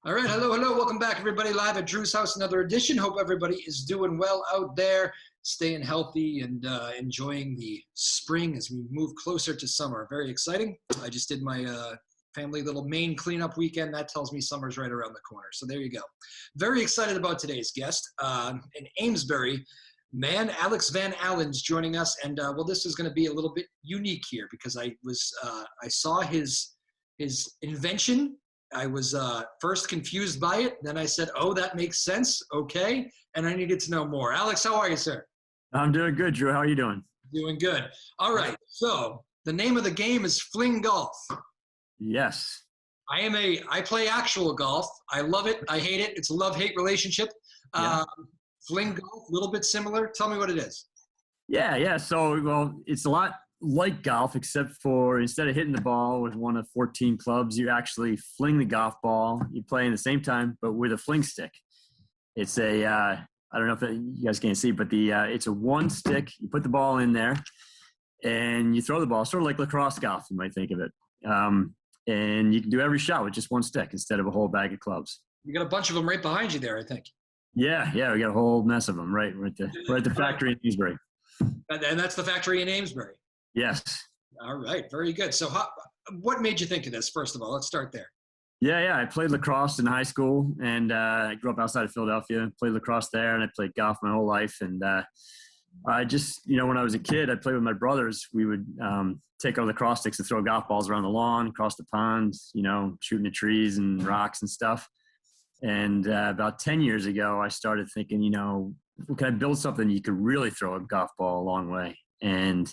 All right, hello, hello. Welcome back, everybody, live at Drew's house, another edition. Hope everybody is doing well out there, staying healthy and enjoying the spring as we move closer to summer. Very exciting. I just did my family little Maine cleanup weekend. That tells me summer's right around the corner. So there you go. Very excited about today's guest. In Amesbury, man, Alex Van Alen's joining us. And well, this is going to be a little bit unique here because I saw his invention. I was first confused by it. Then I said, oh, that makes sense. Okay. And I needed to know more. Alex, how are you, sir? I'm doing good, Drew. How are you doing? Doing good. All right. So the name of the game is Fling Golf. Yes. I play actual golf. I love it. I hate it. It's a love-hate relationship. Yeah. Fling Golf, a little bit similar. Tell me what it is. Yeah. So, well, it's a lot like golf, except for instead of hitting the ball with one of 14 clubs, you actually fling the golf ball. You play in the same time, but with a fling stick. It's I don't know if you guys can see, but it's a one stick. You put the ball in there, and you throw the ball, sort of like lacrosse golf, you might think of it. And you can do every shot with just one stick instead of a whole bag of clubs. You got a bunch of them right behind you there, I think. Yeah, we got a whole mess of them right at the factory in Amesbury. And that's the factory in Amesbury. Yes. All right. Very good. So what made you think of this, first of all? Let's start there. Yeah. I played lacrosse in high school, and I grew up outside of Philadelphia, played lacrosse there, and I played golf my whole life. And I just, when I was a kid, I played with my brothers. We would take our lacrosse sticks and throw golf balls around the lawn, across the pond, shooting at trees and rocks and stuff. And about 10 years ago, I started thinking, can I build something you could really throw a golf ball a long way? And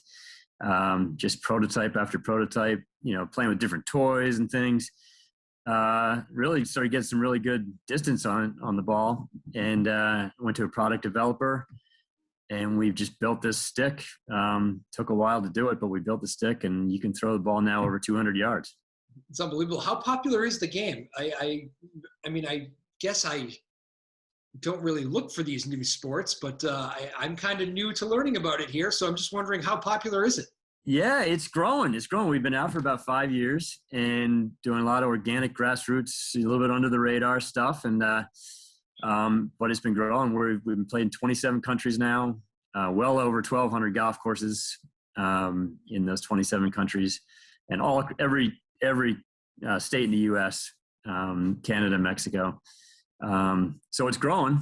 just prototype after prototype, playing with different toys and things. Really started getting some really good distance on the ball, and went to a product developer, and we've just built this stick. Took a while to do it, but we built the stick, and you can throw the ball now over 200 yards. It's unbelievable. How popular is the game? I mean, I guess I don't really look for these new sports, but I'm kind of new to learning about it here. So I'm just wondering, how popular is it? Yeah, it's growing. We've been out for about 5 years and doing a lot of organic grassroots, a little bit under the radar stuff. And, but it's been growing. We've been playing in 27 countries now, well over 1,200 golf courses in those 27 countries, and every state in the U.S., Canada, Mexico. So it's growing,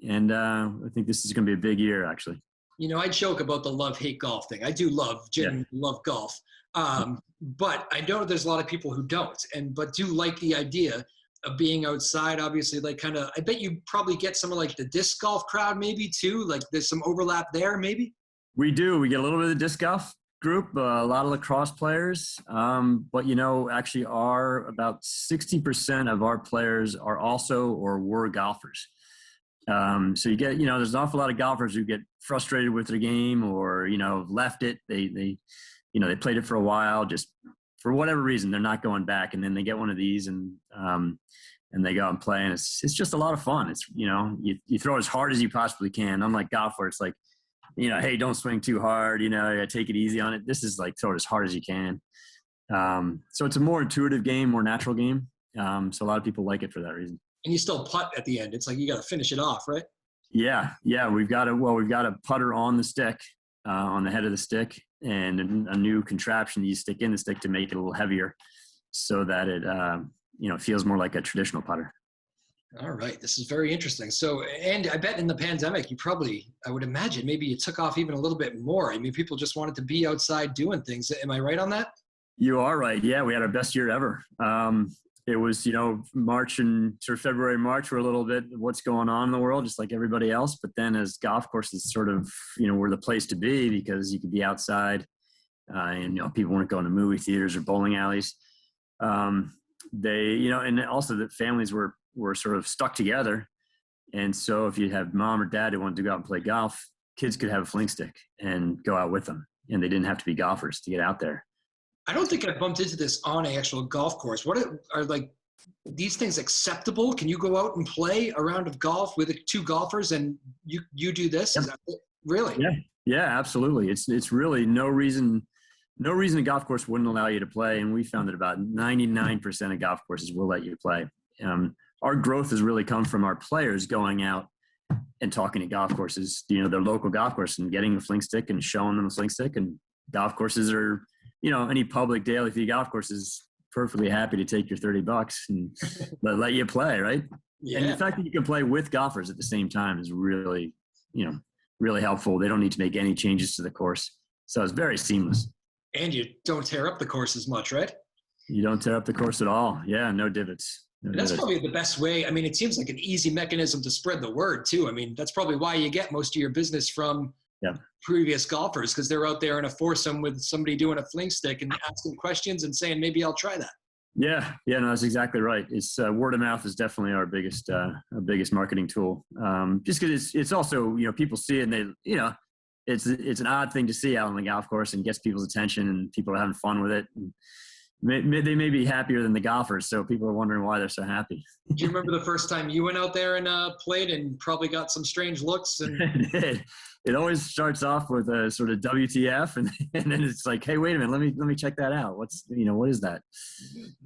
and I think this is going to be a big year, actually. I joke about the love-hate golf thing. I do genuinely love golf. But I know there's a lot of people who don't, but do like the idea of being outside, obviously, I bet you probably get some of like the disc golf crowd maybe too, like there's some overlap there maybe? We do. We get a little bit of the disc golf group, a lot of lacrosse players, but actually about 60% of our players are also or were golfers. So you get, there's an awful lot of golfers who get frustrated with their game or, left it. They played it for a while, just for whatever reason, they're not going back. And then they get one of these and they go out and play. And it's just a lot of fun. It's, you throw as hard as you possibly can. Unlike golf where it's like, hey, don't swing too hard, take it easy on it. This is like throw it as hard as you can. So it's a more intuitive game, more natural game. So a lot of people like it for that reason. And you still putt at the end. It's like you got to finish it off, right? Yeah. We've got a putter on the stick, on the head of the stick, and a new contraption you stick in the stick to make it a little heavier so that it, feels more like a traditional putter. All right. This is very interesting. So, and I bet in the pandemic, I would imagine maybe you took off even a little bit more. I mean, people just wanted to be outside doing things. Am I right on that? You are right. Yeah. We had our best year ever. It was, March and sort of February, March were a little bit what's going on in the world, just like everybody else. But then as golf courses sort of, were the place to be because you could be outside and, people weren't going to movie theaters or bowling alleys. And also the families were sort of stuck together. And so if you have mom or dad who wanted to go out and play golf, kids could have a fling stick and go out with them. And they didn't have to be golfers to get out there. I don't think I've bumped into this on an actual golf course. What are like these things acceptable? Can you go out and play a round of golf with two golfers and you do this? Yep. Is that it? Really? Yeah, absolutely. It's really no reason a golf course wouldn't allow you to play. And we found that about 99% of golf courses will let you play. our growth has really come from our players going out and talking to golf courses, their local golf course, and getting the fling stick and showing them the fling stick. And golf courses are, any public daily fee golf course is perfectly happy to take your $30 and let you play, right? Yeah. And the fact that you can play with golfers at the same time is really, really helpful. They don't need to make any changes to the course. So it's very seamless. And you don't tear up the course as much, right? You don't tear up the course at all. Yeah, no divots. And that's probably the best way. I mean, it seems like an easy mechanism to spread the word too. I mean, that's probably why you get most of your business from previous golfers, because they're out there in a foursome with somebody doing a fling stick and asking questions and saying, maybe I'll try that. Yeah, no, that's exactly right. It's word of mouth is definitely our biggest marketing tool. Just because it's also, people see it and they, it's an odd thing to see out on the golf course and gets people's attention and people are having fun with it. And they may be happier than the golfers, so people are wondering why they're so happy. Do you remember the first time you went out there and played and probably got some strange looks? And it always starts off with a sort of WTF, and then it's like, hey, wait a minute, let me check that out. What is that?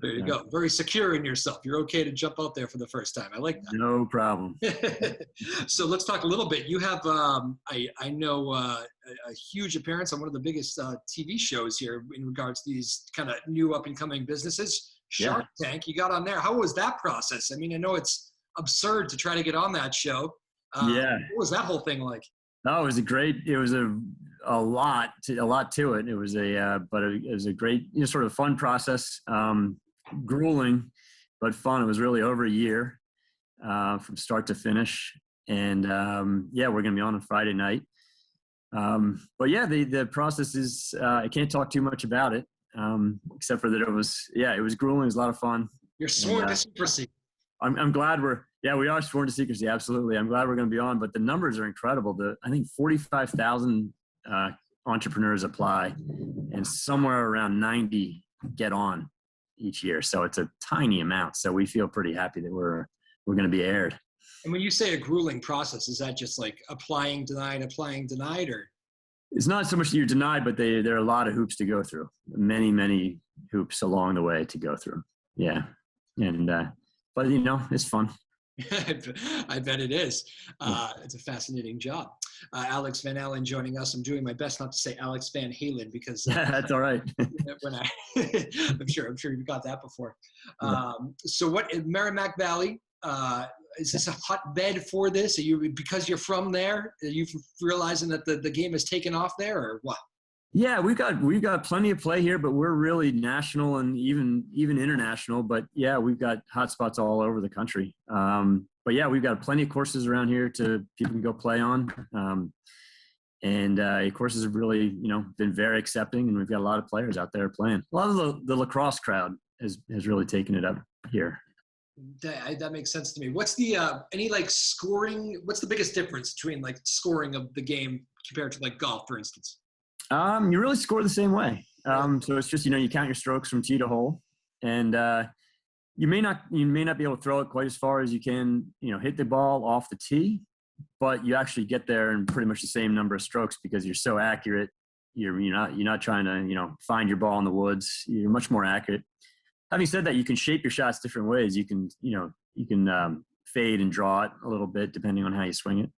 There you go. Very secure in yourself. You're okay to jump out there for the first time. I like that. No problem. So let's talk a little bit. You have, I know, a huge appearance on one of the biggest TV shows here in regards to these kind of new up-and-coming businesses. Shark Tank, you got on there. How was that process? I mean, I know it's absurd to try to get on that show. What was that whole thing like? Oh, it was a lot to it. It was a great, sort of fun process, grueling, but fun. It was really over a year, from start to finish. And, we're going to be on Friday night. But the process is, I can't talk too much about it, except for that it was grueling. It was a lot of fun. You're sworn to secrecy. I'm glad we are sworn to secrecy. Absolutely. I'm glad we're going to be on, but the numbers are incredible. I think 45,000 entrepreneurs apply and somewhere around 90 get on each year. So it's a tiny amount. So we feel pretty happy that we're going to be aired. And when you say a grueling process, is that just like applying, denied, or? It's not so much that you're denied, but there are a lot of hoops to go through. Many, many hoops along the way to go through. Yeah. And, but it's fun. I bet it is. It's a fascinating job. Alex Van Alen joining us. I'm doing my best not to say Alex Van Halen because that's all right. I'm sure you've got that before. So what Merrimack Valley, is this a hotbed for this? Are you, because you're from there, are you realizing that the game has taken off there, or what? Yeah, we've got plenty of play here, but we're really national and even international. But yeah, we've got hot spots all over the country. But yeah, we've got plenty of courses around here to people can go play on. And courses have really, been very accepting, and we've got a lot of players out there playing. A lot of the lacrosse crowd has really taken it up here. That makes sense to me. What's the any like scoring? What's the biggest difference between like scoring of the game compared to like golf, for instance? You really score the same way. So it's just, you count your strokes from tee to hole, and you may not be able to throw it quite as far as you can, hit the ball off the tee, but you actually get there in pretty much the same number of strokes because you're so accurate. You're not trying to, find your ball in the woods. You're much more accurate. Having said that, you can shape your shots different ways. You can fade and draw it a little bit depending on how you swing it.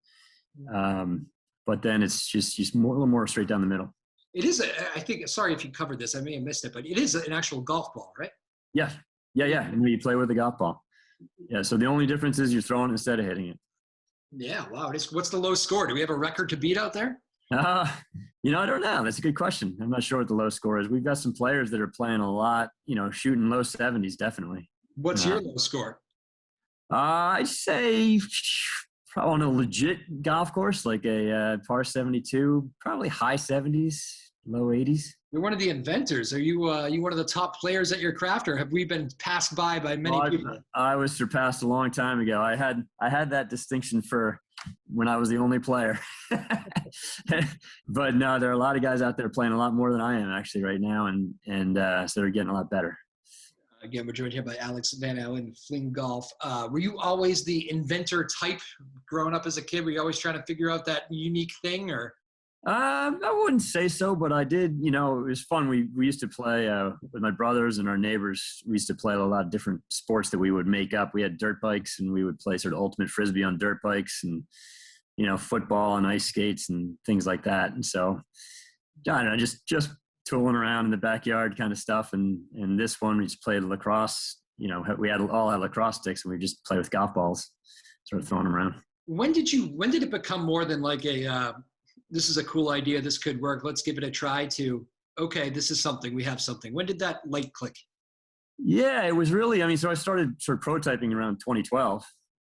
But then it's just a little more straight down the middle. It is, I think, sorry if you covered this, I may have missed it, but it is an actual golf ball, right? Yeah. And you play with a golf ball. Yeah, so the only difference is you're throwing it instead of hitting it. Yeah, wow. What's the low score? Do we have a record to beat out there? I don't know. That's a good question. I'm not sure what the low score is. We've got some players that are playing a lot, shooting low 70s, definitely. What's your low score? I'd say probably on a legit golf course, like a par 72, probably high 70s, low 80s. You're one of the inventors. Are you one of the top players at your craft, or have we been passed by many people? I was surpassed a long time ago. I had that distinction for when I was the only player. But no, there are a lot of guys out there playing a lot more than I am actually right now, and so they're getting a lot better. Again, we're joined here by Alex Van Alen, Fling Golf. Were you always the inventor type growing up as a kid? Were you always trying to figure out that unique thing, or? I wouldn't say so, but I did. It was fun. We used to play with my brothers and our neighbors. We used to play a lot of different sports that we would make up. We had dirt bikes, and we would play sort of ultimate frisbee on dirt bikes, and football and ice skates and things like that. And so, I don't know, just tooling around in the backyard kind of stuff. And this one, we just played lacrosse. We all had lacrosse sticks, and we just play with golf balls, sort of throwing them around. When did it become more than like this is a cool idea, this could work, let's give it a try, to, okay, this is something, we have something? When did that light click? Yeah, it was really, so I started sort of prototyping around 2012.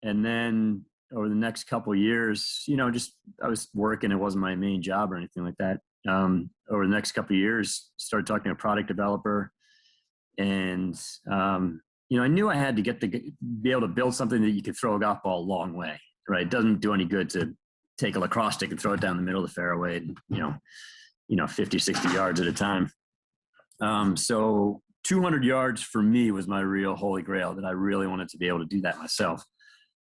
And then over the next couple of years, I was working, it wasn't my main job or anything like that. Over the next couple of years, started talking to a product developer. And, I knew I had to be able to build something that you could throw a golf ball a long way, right? It doesn't do any good to take a lacrosse stick and throw it down the middle of the fairway, 50, 60 yards at a time. So 200 yards for me was my real holy grail, that I really wanted to be able to do that myself.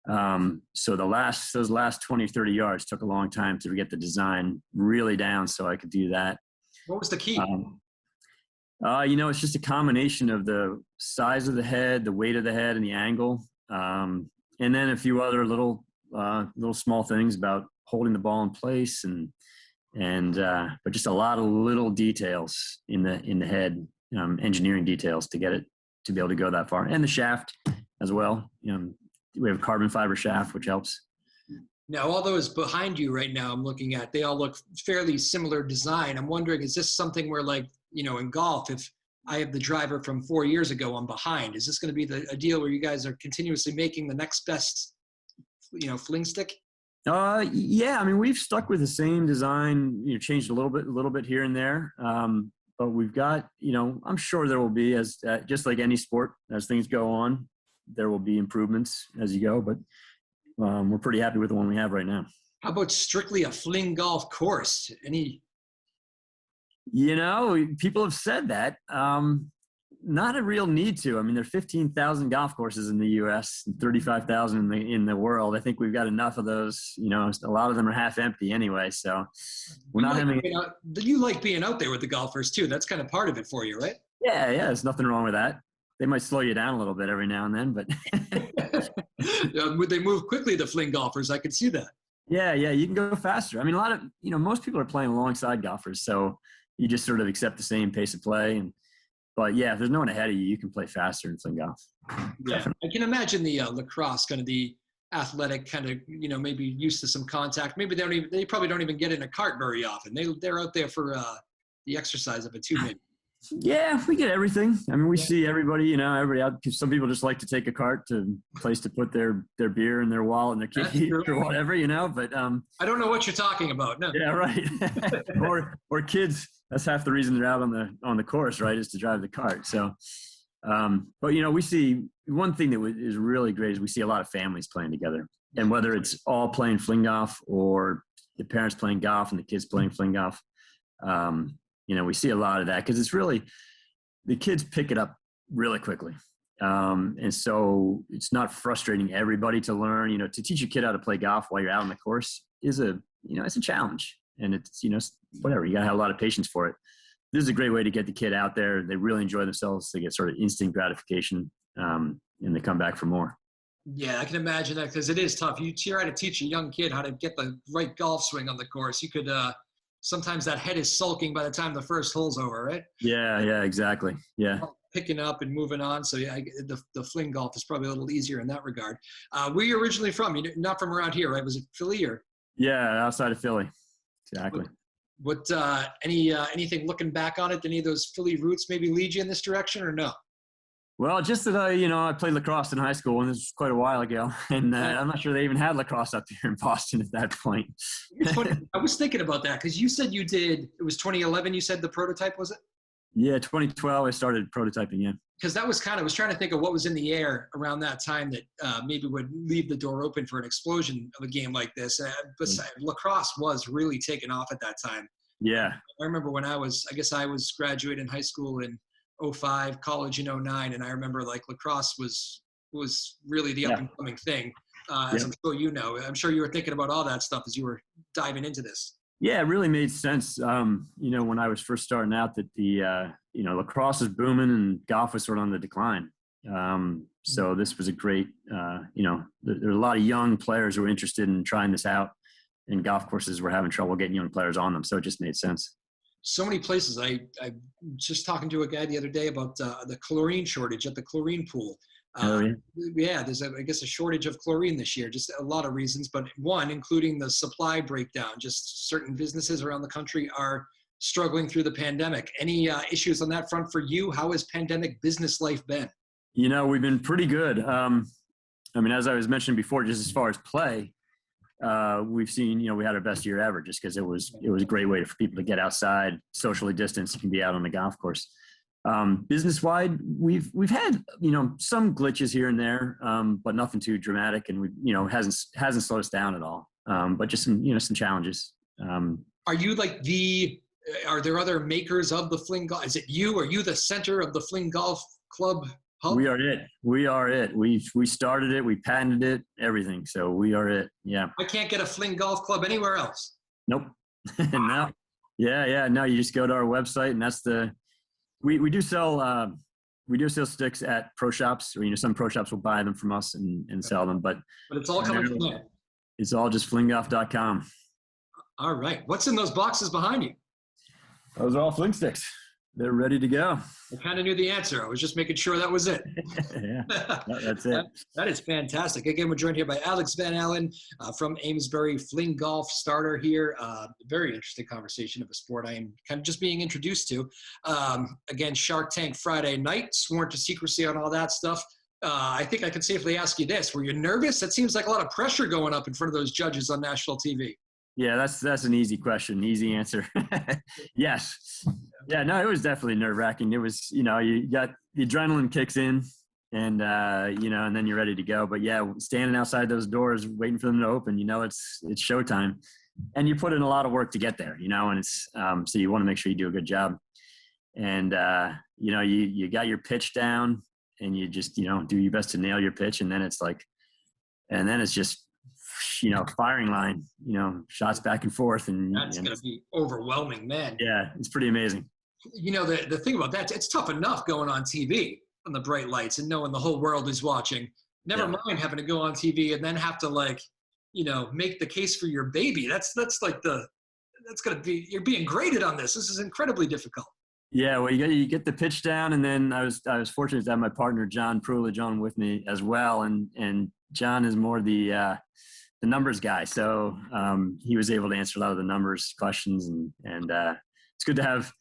So those last 20, 30 yards took a long time to get the design really down so I could do that. What was the key? It's just a combination of the size of the head, the weight of the head, and the angle. And then a few other little small things about holding the ball in place but just a lot of little details in the head, engineering details to get it to be able to go that far, and the shaft as well. We have a carbon fiber shaft, which helps. Now, all those behind you right now, I'm looking at, they all look fairly similar design. I'm wondering, is this something where, like, in golf, if I have the driver from 4 years ago, I'm behind, is this going to be a deal where you guys are continuously making the next best, fling stick? Yeah, we've stuck with the same design, changed a little bit here and there. But we've got, I'm sure there will be, as just like any sport, as things go on, there will be improvements as you go, but we're pretty happy with the one we have right now. How about strictly a fling golf course? People have said that. Not a real need to. There are 15,000 golf courses in the U.S., 35,000 in the world. I think we've got enough of those. A lot of them are half empty anyway. So we're not having. You like being out there with the golfers too. That's kind of part of it for you, right? Yeah. There's nothing wrong with that. They might slow you down a little bit every now and then, but they move quickly, the fling golfers. I could see that. Yeah, you can go faster. A lot of most people are playing alongside golfers, so you just sort of accept the same pace of play. But yeah, if there's no one ahead of you, you can play faster in fling golf. Yeah, definitely. I can imagine the lacrosse, kind of the athletic, kind of maybe used to some contact. Maybe they probably don't even get in a cart very often. They're out there for the exercise of it too, maybe. Yeah, we get everything. We see everybody, everybody out. Some people just like to take a cart to a place to put their beer and their wallet and their key or whatever, but I don't know what you're talking about. No. Yeah, right. or kids. That's half the reason they're out on the course, right? Is to drive the cart. So, but we see one thing that is really great is we see a lot of families playing together, and whether it's all playing fling golf or the parents playing golf and the kids playing fling golf. We see a lot of that because it's really, the kids pick it up really quickly. And so it's not frustrating everybody to learn, to teach a kid how to play golf while you're out on the course is it's a challenge, and it's, whatever, you gotta have a lot of patience for it. This is a great way to get the kid out there. They really enjoy themselves. They get sort of instant gratification, and they come back for more. Yeah, I can imagine that, because it is tough. You try to teach a young kid how to get the right golf swing on the course. You could, sometimes that head is sulking by the time the first hole's over, right? Yeah, exactly. Yeah. Picking up and moving on. So yeah, the fling golf is probably a little easier in that regard. Where are you originally from? You're not from around here, right? Was it Philly or? Yeah, outside of Philly. Exactly. What anything looking back on it, did any of those Philly roots maybe lead you in this direction or no? Well, just that I played lacrosse in high school, and this was quite a while ago, and I'm not sure they even had lacrosse up here in Boston at that point. It's funny. I was thinking about that because you said it was 2011. You said the prototype, was it? Yeah, 2012 I started prototyping. Yeah. Because that was I was trying to think of what was in the air around that time that maybe would leave the door open for an explosion of a game like this. Lacrosse was really taking off at that time. Yeah. I remember when I was graduating high school in 2005, college in 2009, and I remember like lacrosse was really the up and coming thing. As I'm sure you know. I'm sure you were thinking about all that stuff as you were diving into this. Yeah, it really made sense. When I was first starting out, that lacrosse was booming and golf was sort of on the decline. So this was a great, there were a lot of young players who were interested in trying this out, and golf courses were having trouble getting young players on them. So it just made sense. So many places. I just talking to a guy the other day about the chlorine shortage at the chlorine pool. Oh, yeah. Yeah, there's I guess a shortage of chlorine this year. Just a lot of reasons, but one, including the supply breakdown. Just certain businesses around the country are struggling through the pandemic. Any issues on that front for you? How has pandemic business life been? We've been pretty good. As I was mentioning before, just as far as play, we've seen, we had our best year ever just because it was a great way for people to get outside, socially distanced. You can be out on the golf course. Business wide, we've had, some glitches here and there, but nothing too dramatic. And hasn't slowed us down at all. But just some challenges. Are you like are there other makers of the Fling Golf? Is it you? Are you the center of the Fling Golf Club hub? We are it. We started it. We patented it, everything. So we are it. Yeah. I can't get a Fling Golf Club anywhere else. Nope. No. Yeah. No, you just go to our website, and that's we do sell sticks at pro shops, or some pro shops will buy them from us and sell them, but it's all coming from there. It's all just FlingGolf.com. All right. What's in those boxes behind you? Those are all fling sticks. They're ready to go. I kind of knew the answer. I was just making sure that was it. Yeah, that's it. That is fantastic. Again, we're joined here by Alex Van Alen from Amesbury, Fling Golf starter here. Very interesting conversation of a sport I am kind of just being introduced to. Again, Shark Tank Friday night, sworn to secrecy on all that stuff. I think I could safely ask you this. Were you nervous? It seems like a lot of pressure going up in front of those judges on national TV. Yeah, that's an easy question, easy answer. Yes. Yeah, no, it was definitely nerve-wracking. It was, you got the adrenaline kicks in, and and then you're ready to go. But yeah, standing outside those doors, waiting for them to open, it's showtime, and you put in a lot of work to get there, and it's so you want to make sure you do a good job, and you got your pitch down, and you just do your best to nail your pitch, and then it's just firing line, shots back and forth, and that's going to be overwhelming, man. Yeah, it's pretty amazing. The thing about that, it's tough enough going on TV on the bright lights and knowing the whole world is watching. Never mind having to go on TV and then have to make the case for your baby. That's going to be, you're being graded on this. This is incredibly difficult. Yeah, well, you get the pitch down, and then I was fortunate to have my partner John Prulidge on with me as well, and John is more the numbers guy, so he was able to answer a lot of the numbers questions, and it's good to have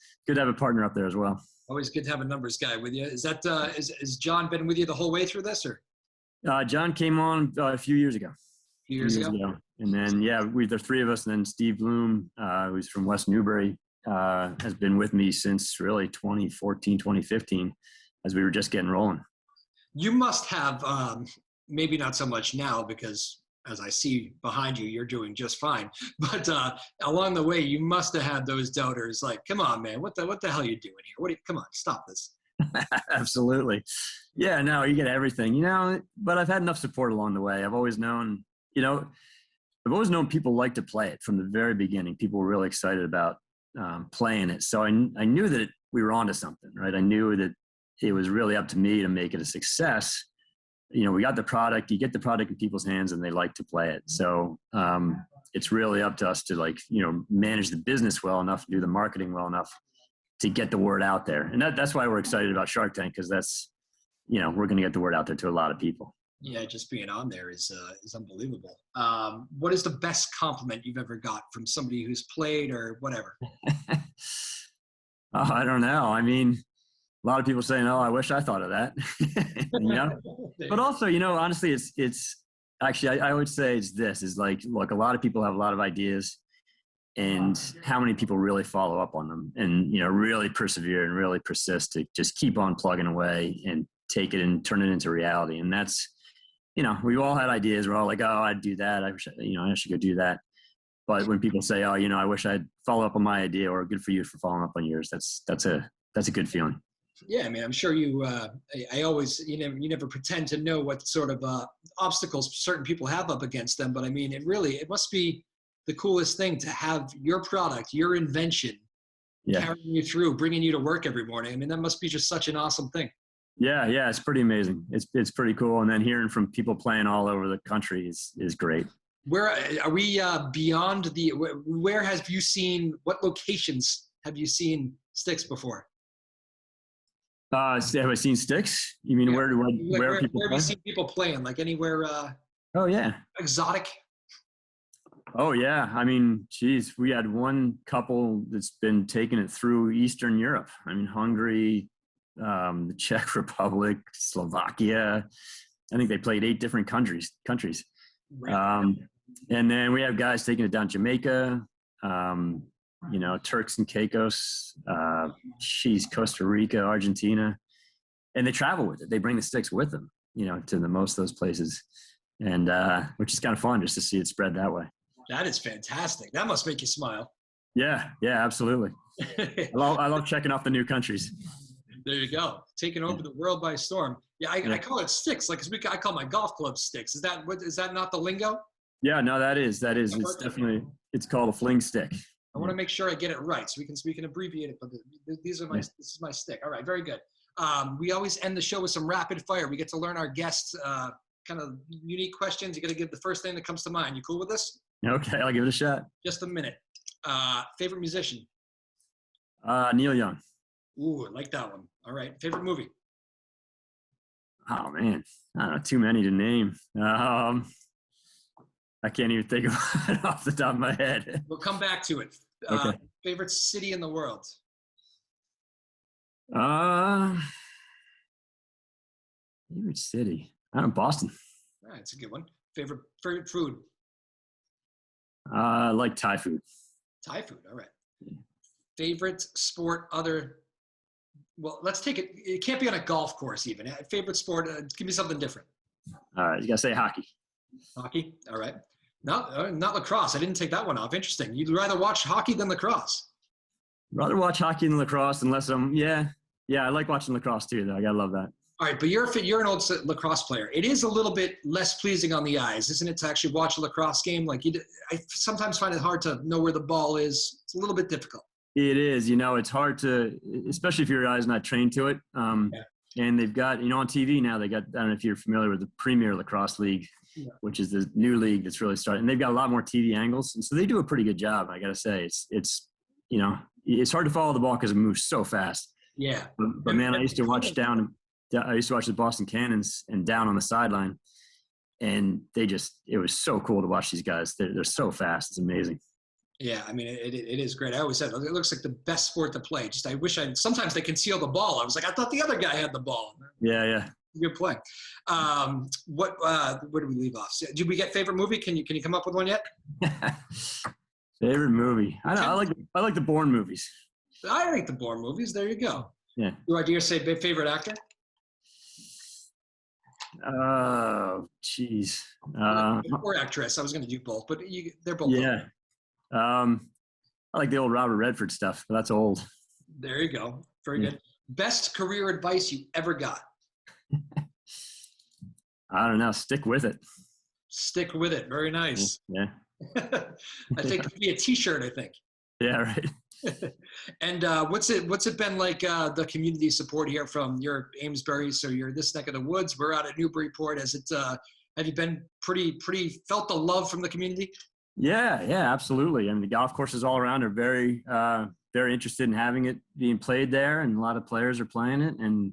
a partner up there as well. Always good to have a numbers guy with you. Is that is John been with you the whole way through this, or? John came on a few years ago. Years ago. And then the three of us, and then Steve Bloom, who's from West Newbury, has been with me since really 2014, 2015, as we were just getting rolling. You must have, maybe not so much now, because as I see behind you, you're doing just fine. But along the way, you must have had those doubters like, come on, man, what the hell are you doing here? Come on, stop this. Absolutely. Yeah, no, you get everything, but I've had enough support along the way. I've always known, people like to play it from the very beginning. People were really excited about playing it. So I knew that we were onto something, right? I knew that it was really up to me to make it a success. We got the product, you get the product in people's hands and they like to play it. So it's really up to us to manage the business well enough, do the marketing well enough to get the word out there. And that's why we're excited about Shark Tank, because that's, we're going to get the word out there to a lot of people. Yeah, just being on there is unbelievable. What is the best compliment you've ever got from somebody who's played or whatever? I don't know. I mean, a lot of people saying, "Oh, I wish I thought of that." But also, honestly, it's actually I would say it's this is like, look, a lot of people have a lot of ideas, and how many people really follow up on them and really persevere and really persist to just keep on plugging away and take it and turn it into reality. And that's, we've all had ideas. We're all like, "Oh, I'd do that. I wish, I should go do that." But when people say, "Oh, I wish I'd follow up on my idea," or "Good for you for following up on yours," that's a good feeling. Yeah, I mean, I'm sure you. I always, you never pretend to know what sort of obstacles certain people have up against them. But I mean, it must be the coolest thing to have your product, your invention, Yeah. carrying you through, bringing you to work every morning. I mean, that must be just such an awesome thing. Yeah, yeah, it's pretty amazing. It's pretty cool, and then hearing from people playing all over the country is great. Where are we beyond the? Where have you seen? What locations have you seen Sticks before? Have I seen Sticks? You mean Yeah. where people where have play? you seen people playing? Like anywhere Oh yeah. exotic? Oh yeah. I mean, geez, we had one couple that's been taking it through Eastern Europe. I mean, Hungary, the Czech Republic, Slovakia. I think they played 8 different countries. Really? And then we have guys taking it down Jamaica, Turks and Caicos, Costa Rica, Argentina, and they travel with it. They bring the sticks with them, to most of those places, and which is kind of fun just to see it spread that way. That is fantastic. That must make you smile. Yeah, absolutely. I love checking off the new countries. There you go. Taking over the world by storm. Yeah, I call it Sticks. Like I call my golf club Sticks. Is that not the lingo? Yeah, no, that is. It's definitely, it's called a fling stick. I want to make sure I get it right, so we can abbreviate it. But this is my stick. All right, very good. We always end the show with some rapid fire. We get to learn our guests kind of unique questions. You got to give the first thing that comes to mind. You cool with this? Okay, I'll give it a shot. Just a minute. Favorite musician? Neil Young. Ooh, I like that one. All right. Favorite movie? Oh man, I don't know, too many to name. I can't even think of it off the top of my head. We'll come back to it. Okay. Favorite city in the world? Favorite city? I don't know, Boston. All right, it's a good one. Favorite food? I like Thai food. Thai food. All right. Favorite sport well, let's take it. It can't be on a golf course even. Favorite sport, give me something different. All right, you got to say hockey. Hockey. All right. Not lacrosse. I didn't take that one off. Interesting. You'd rather watch hockey than lacrosse? Rather watch hockey than lacrosse unless I like watching lacrosse too, though. I got to love that. All right, but you're an old lacrosse player. It is a little bit less pleasing on the eyes, isn't it, to actually watch a lacrosse game? Like I sometimes find it hard to know where the ball is. It's a little bit difficult. It is. It's hard to, especially if your eye's not trained to it. And they've got, on TV now, I don't know if you're familiar with the Premier Lacrosse League, which is the new league that's really starting. And they've got a lot more TV angles. And so they do a pretty good job, I got to say. It's hard to follow the ball because it moves so fast. Yeah. But man, I used to watch the Boston Cannons and down on the sideline. And it was so cool to watch these guys. They're so fast. It's amazing. Yeah, I mean, it is great. I always said it looks like the best sport to play. Just sometimes they conceal the ball. I was like, I thought the other guy had the ball. Yeah. Good play. Where did we leave off? Did we get favorite movie? Can you come up with one yet? Favorite movie? I like the Bourne movies. I like the Bourne movies. There you go. Yeah. Do I dare say favorite actor? Oh, jeez. Or actress. I was going to do both, but they're both. Yeah. I like the old Robert Redford stuff, but that's old. There you go. Very good. Best career advice you ever got? I don't know. Stick with it. Stick with it. Very nice. Yeah. I think it could be a T-shirt. I think. Yeah. Right. And what's it been like? The community support here from your Amesbury. So you're this neck of the woods. We're out at Newburyport. Have you been pretty felt the love from the community? Yeah, absolutely. I mean, the golf courses all around are very, very interested in having it being played there, and a lot of players are playing it. And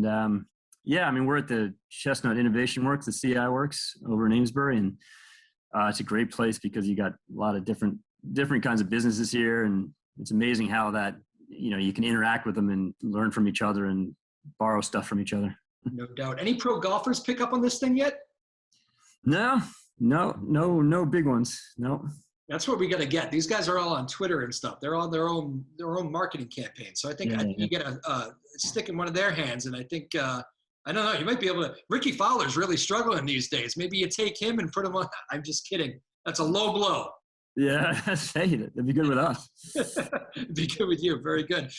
I mean, we're at the Chestnut Innovation Works, the CI Works over in Amesbury, and it's a great place because you got a lot of different kinds of businesses here, and it's amazing how that you can interact with them and learn from each other and borrow stuff from each other. No doubt. Any pro golfers pick up on this thing yet? No big ones. No. That's what we got to get. These guys are all on Twitter and stuff. They're on their own marketing campaign. So I think you get a stick in one of their hands, and I think I don't know. You might be able to. Ricky Fowler's really struggling these days. Maybe you take him and put him on. I'm just kidding. That's a low blow. Yeah, hey, that'd be good with us. Be good with you. Very good.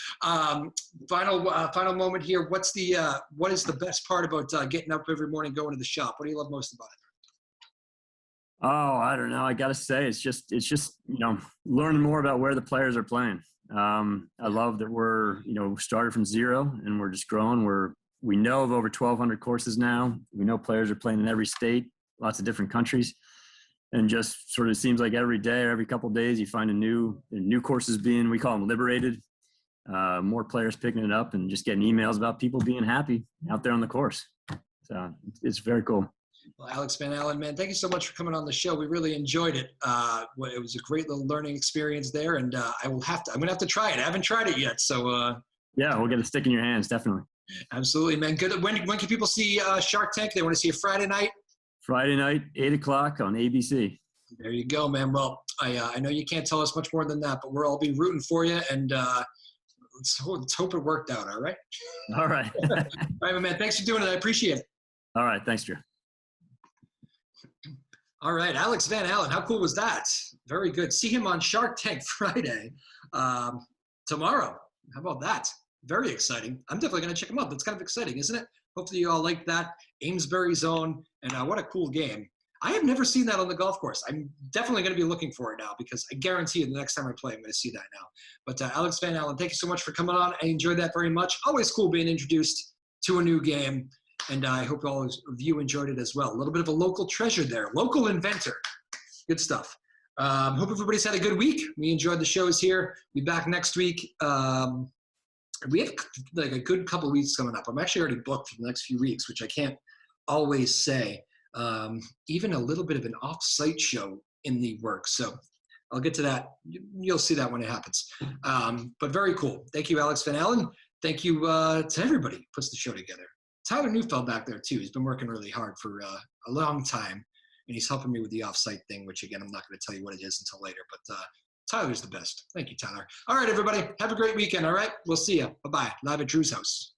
Final moment here. What is the best part about getting up every morning, going to the shop? What do you love most about it? Oh, I don't know. I got to say, it's just, learning more about where the players are playing. I love that we're, started from zero and we're just growing. We know of over 1,200 courses now. We know players are playing in every state, lots of different countries. And just sort of seems like every day or every couple of days, you find a new courses being, we call them liberated, more players picking it up and just getting emails about people being happy out there on the course. So it's very cool. Well, Alex Van Alen, man, thank you so much for coming on the show. We really enjoyed it. It was a great little learning experience there, and I'm going to have to try it. I haven't tried it yet, so. Yeah, we'll get a stick in your hands, definitely. Absolutely, man. Good. When can people see Shark Tank? They want to see a Friday night? Friday night, 8 o'clock on ABC. There you go, man. Well, I know you can't tell us much more than that, but we'll all be rooting for you, and let's hope it worked out, all right? All right. All right, my man. Thanks for doing it. I appreciate it. All right. Thanks, Drew. All right, Alex Van Alen, how cool was that? Very good. See him on Shark Tank Friday tomorrow. How about that? Very exciting. I'm definitely going to check him out. That's kind of exciting, isn't it? Hopefully you all like that. Amesbury Zone, and what a cool game. I have never seen that on the golf course. I'm definitely going to be looking for it now because I guarantee you the next time I play, I'm going to see that now. But Alex Van Alen, thank you so much for coming on. I enjoyed that very much. Always cool being introduced to a new game. And I hope all of you enjoyed it as well. A little bit of a local treasure there. Local inventor. Good stuff. Hope everybody's had a good week. We enjoyed the shows here. We'll be back next week. We have like a good couple of weeks coming up. I'm actually already booked for the next few weeks, which I can't always say. Even a little bit of an off-site show in the works. So I'll get to that. You'll see that when it happens. But very cool. Thank you, Alex Van Alen. Thank you to everybody who puts the show together. Tyler Neufeld back there too. He's been working really hard for a long time, and he's helping me with the off-site thing, which again, I'm not going to tell you what it is until later, but Tyler's the best. Thank you, Tyler. All right, everybody. Have a great weekend, all right? We'll see you. Bye-bye. Live at Drew's house.